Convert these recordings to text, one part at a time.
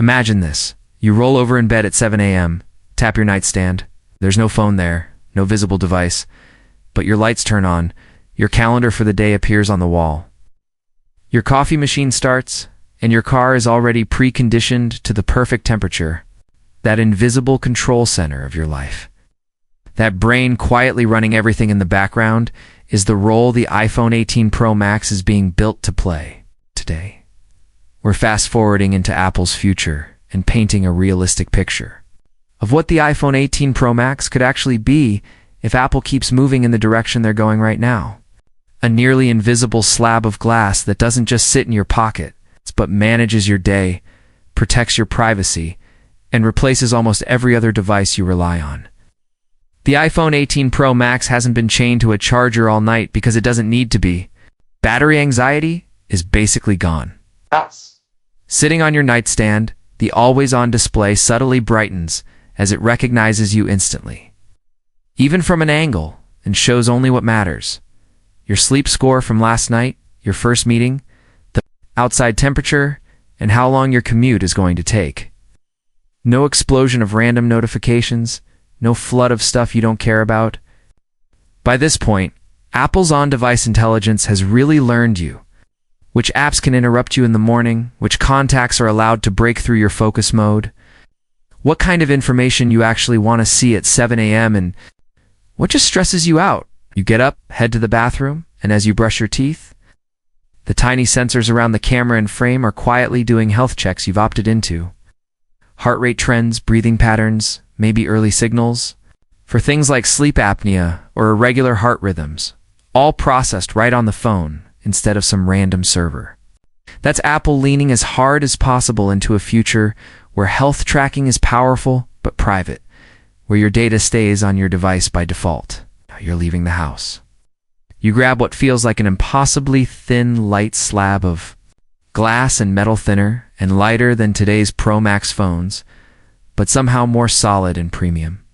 Imagine this. You roll over in bed at 7 a.m., tap your nightstand. There's no phone there, no visible device, but your lights turn on. Your calendar for the day appears on the wall. Your coffee machine starts, and your car is already preconditioned to the perfect temperature, that invisible control center of your life. That brain quietly running everything in the background is the role the iPhone 18 Pro Max is being built to play today. We're fast-forwarding into Apple's future and painting a realistic picture of what the iPhone 18 Pro Max could actually be if Apple keeps moving in the direction they're going right now. A nearly invisible slab of glass that doesn't just sit in your pocket, but manages your day, protects your privacy, and replaces almost every other device you rely on. The iPhone 18 Pro Max hasn't been chained to a charger all night because it doesn't need to be. Battery anxiety is basically gone. Sitting on your nightstand, the always-on display subtly brightens as it recognizes you instantly, even from an angle, and shows only what matters. Your sleep score from last night, your first meeting, the outside temperature, and how long your commute is going to take. No explosion of random notifications, no flood of stuff you don't care about. By this point, Apple's on-device intelligence has really learned you. Which apps can interrupt you in the morning, which contacts are allowed to break through your focus mode, what kind of information you actually want to see at 7 a.m., and what just stresses you out. You get up, head to the bathroom, and as you brush your teeth, the tiny sensors around the camera and frame are quietly doing health checks you've opted into. Heart rate trends, breathing patterns, maybe early signals, for things like sleep apnea or irregular heart rhythms, all processed right on the phone instead of some random server. That's Apple leaning as hard as possible into a future where health tracking is powerful but private, where your data stays on your device by default. You're leaving the house. You grab what feels like an impossibly thin, light slab of glass and metal, thinner and lighter than today's Pro Max phones, but somehow more solid and premium.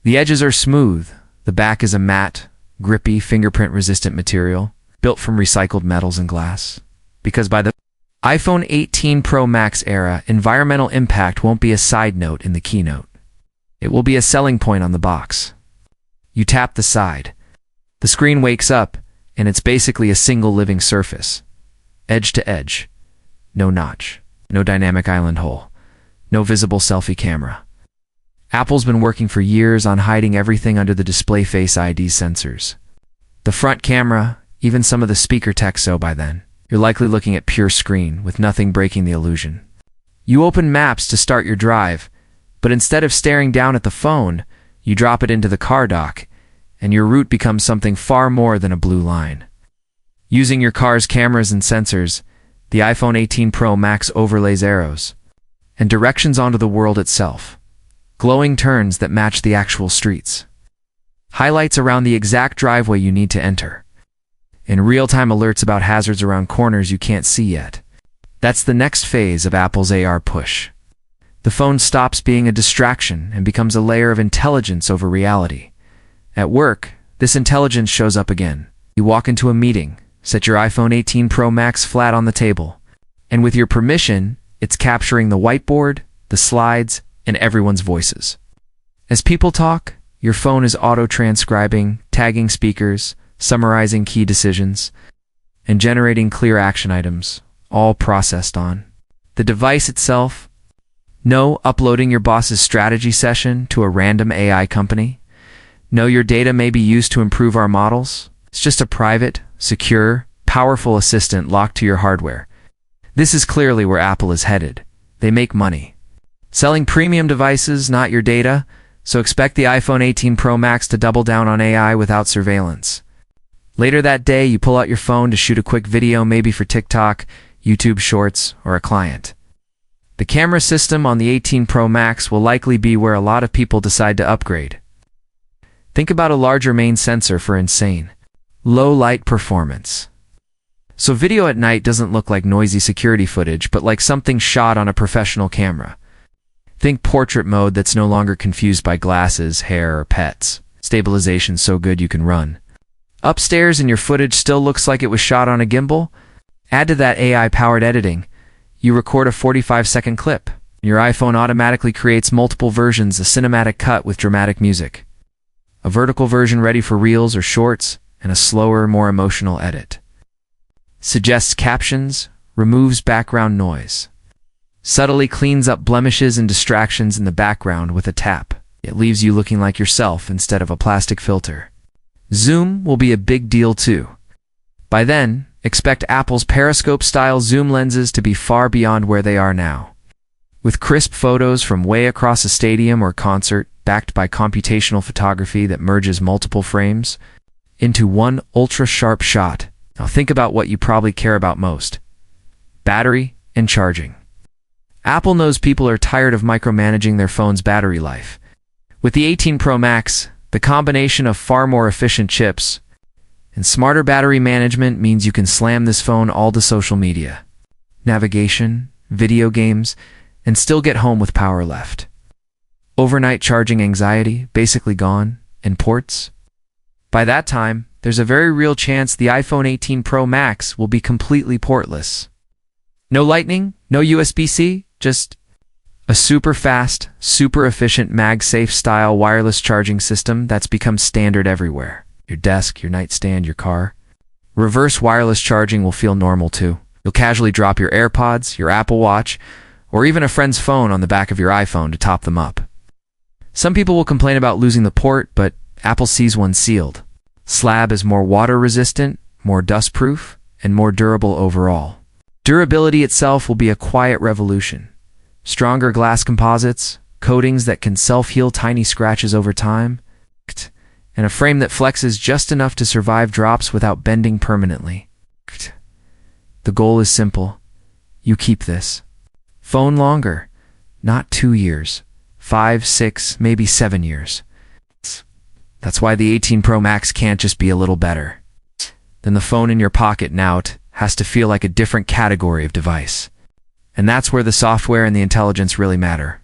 The edges are smooth. The back is a matte, grippy, fingerprint-resistant material built from recycled metals and glass. Because by the iPhone 18 Pro Max era, environmental impact won't be a side note in the keynote. It will be a selling point on the box. You tap the side. The screen wakes up, and it's basically a single living surface. Edge to edge. No notch. No dynamic island hole. No visible selfie camera. Apple's been working for years on hiding everything under the display Face ID sensors. The front camera, even some of the speaker tech, so by then, you're likely looking at pure screen with nothing breaking the illusion. You open Maps to start your drive, but instead of staring down at the phone, you drop it into the car dock, and your route becomes something far more than a blue line. Using your car's cameras and sensors, the iPhone 18 Pro Max overlays arrows and directions onto the world itself, glowing turns that match the actual streets, highlights around the exact driveway you need to enter, and real-time alerts about hazards around corners you can't see yet. That's the next phase of Apple's AR push. The phone stops being a distraction and becomes a layer of intelligence over reality. At work, this intelligence shows up again. You walk into a meeting, set your iPhone 18 Pro Max flat on the table, and with your permission, it's capturing the whiteboard, the slides, and everyone's voices. As people talk, your phone is auto-transcribing, tagging speakers, summarizing key decisions, and generating clear action items, all processed on the device itself. No uploading your boss's strategy session to a random AI company. No, your data may be used to improve our models. It's just a private, secure, powerful assistant locked to your hardware. This is clearly where Apple is headed. They make money selling premium devices, not your data, so expect the iPhone 18 Pro Max to double down on AI without surveillance. Later that day, you pull out your phone to shoot a quick video, maybe for TikTok, YouTube Shorts, or a client. The camera system on the 18 Pro Max will likely be where a lot of people decide to upgrade. Think about a larger main sensor for insane, low-light performance. So video at night doesn't look like noisy security footage, but like something shot on a professional camera. Think portrait mode that's no longer confused by glasses, hair, or pets. Stabilization so good you can run upstairs and your footage still looks like it was shot on a gimbal. Add to that AI-powered editing. You record a 45-second clip. Your iPhone automatically creates multiple versions, a cinematic cut with dramatic music, a vertical version ready for reels or shorts, and a slower, more emotional edit. Suggests captions, removes background noise, subtly cleans up blemishes and distractions in the background with a tap. It leaves you looking like yourself instead of a plastic filter. Zoom will be a big deal too. By then, expect Apple's periscope-style zoom lenses to be far beyond where they are now. With crisp photos from way across a stadium or concert, backed by computational photography that merges multiple frames into one ultra-sharp shot. Now think about what you probably care about most: battery and charging. Apple knows people are tired of micromanaging their phone's battery life. With the 18 Pro Max, the combination of far more efficient chips and smarter battery management means you can slam this phone all to social media, navigation, video games, and still get home with power left. Overnight charging anxiety basically gone, and ports? By that time, there's a very real chance the iPhone 18 Pro Max will be completely portless. No Lightning, no USB-C, just a super fast, super efficient MagSafe-style wireless charging system that's become standard everywhere. Your desk, your nightstand, your car. Reverse wireless charging will feel normal too. You'll casually drop your AirPods, your Apple Watch, or even a friend's phone on the back of your iPhone to top them up. Some people will complain about losing the port, but Apple sees one sealed. Slab is more water-resistant, more dust-proof, and more durable overall. Durability itself will be a quiet revolution. Stronger glass composites, coatings that can self-heal tiny scratches over time, and a frame that flexes just enough to survive drops without bending permanently. The goal is simple. You keep this phone longer, not 2 years, 5, 6, maybe 7 years. That's why the 18 Pro Max can't just be a little better. Then the phone in your pocket now has to feel like a different category of device. And that's where the software and the intelligence really matter.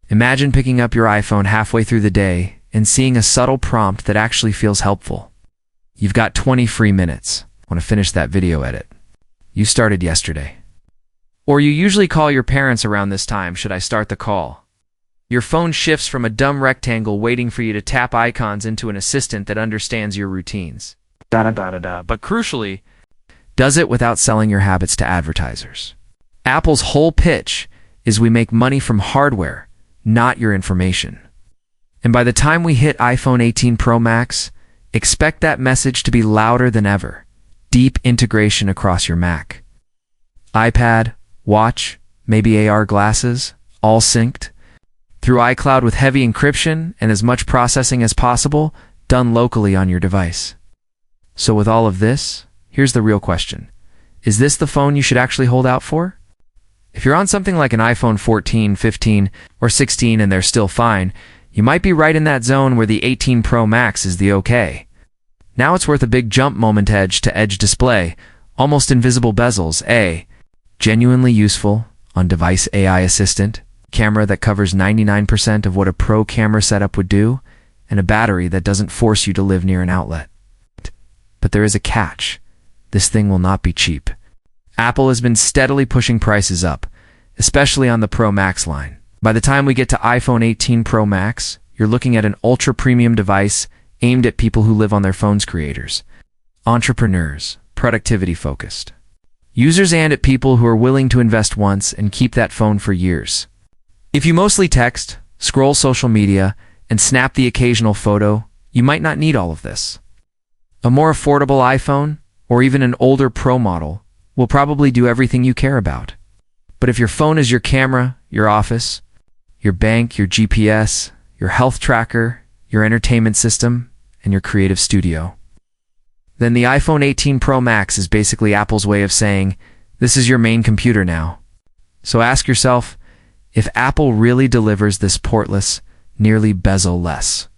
Imagine picking up your iPhone halfway through the day and seeing a subtle prompt that actually feels helpful. You've got 20 free minutes. Want to finish that video edit. You started yesterday. Or you usually call your parents around this time. Should I start the call? Your phone shifts from a dumb rectangle waiting for you to tap icons into an assistant that understands your routines. But crucially, does it without selling your habits to advertisers. Apple's whole pitch is we make money from hardware, not your information. And by the time we hit iPhone 18 Pro Max, expect that message to be louder than ever. Deep integration across your Mac, iPad, watch, maybe AR glasses, all synced. Through iCloud with heavy encryption and as much processing as possible, done locally on your device. So with all of this, here's the real question. Is this the phone you should actually hold out for? If you're on something like an iPhone 14, 15, or 16 and they're still fine, you might be right in that zone where the 18 Pro Max is the okay. Now it's worth a big jump moment edge-to-edge display, almost invisible bezels, a genuinely useful on-device AI assistant, camera that covers 99% of what a pro camera setup would do, and a battery that doesn't force you to live near an outlet. But there is a catch. This thing will not be cheap. Apple has been steadily pushing prices up, especially on the Pro Max line. By the time we get to iPhone 18 Pro Max, you're looking at an ultra-premium device aimed at people who live on their phones, creators, entrepreneurs, productivity-focused users, and at people who are willing to invest once and keep that phone for years. If you mostly text, scroll social media, and snap the occasional photo, you might not need all of this. A more affordable iPhone, or even an older Pro model, will probably do everything you care about. But if your phone is your camera, your office, your bank, your GPS, your health tracker, your entertainment system, and your creative studio, then the iPhone 18 Pro Max is basically Apple's way of saying, this is your main computer now. So ask yourself, if Apple really delivers this portless, nearly bezel-less,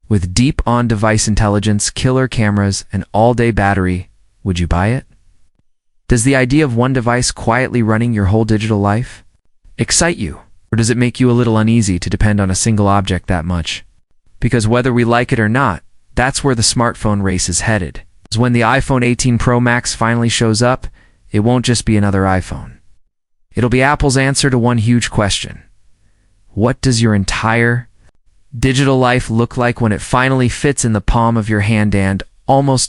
with deep on-device intelligence, killer cameras, and all-day battery, would you buy it? Does the idea of one device quietly running your whole digital life excite you? Or does it make you a little uneasy to depend on a single object that much? Because whether we like it or not, that's where the smartphone race is headed. When the iPhone 18 Pro Max finally shows up, it won't just be another iPhone. It'll be Apple's answer to one huge question. What does your entire digital life look like when it finally fits in the palm of your hand and almost